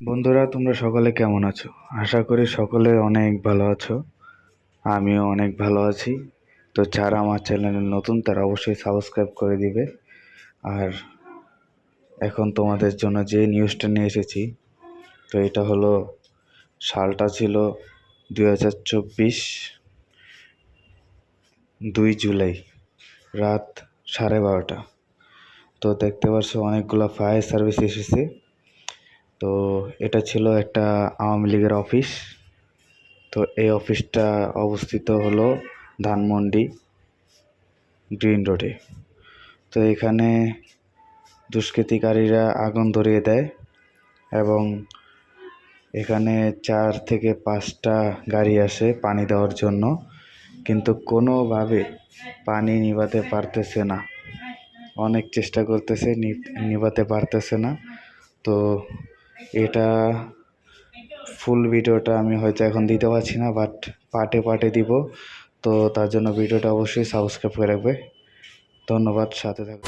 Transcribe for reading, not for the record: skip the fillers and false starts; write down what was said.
বন্ধুরা, তোমরা সকলে কেমন আছো? আশা করি সকলে অনেক ভালো আছো। আমিও অনেক ভালো আছি। তো যারা আমার চ্যানেলে নতুন তারা অবশ্যই সাবস্ক্রাইব করে দিবে। আর এখন তোমাদের জন্য যে নিউজটা নিয়ে এসেছি, তো এটা হলো, সালটা ছিল 2024 2 জুলাই রাত 12:30। তো দেখতে পাচ্ছ অনেকগুলো ফায়ার সার্ভিস এসেছে। তো এটা ছিল একটা আওয়ামী লীগের অফিস। তো এই অফিসটা অবস্থিত হলো ধানমন্ডি গ্রিন রোডে। তো এখানে দুষ্কৃতিকারীরা আগুন ধরিয়ে দেয় এবং এখানে 4 থেকে 5টা গাড়ি আসে পানি দেওয়ার জন্য, কিন্তু কোনোভাবে পানি নিভাতে পারতেছে না। অনেক চেষ্টা করতেছে, নিভাতে পারতেছে না। তো এটা ফুল ভিডিওটা আমি হয়তো এখন দিতে পারছি না, বাট পার্টে পার্টে দিব। তো তার জন্য ভিডিওটা অবশ্যই সাবস্ক্রাইব করে রাখবে। ধন্যবাদ, সাথে থাকবে।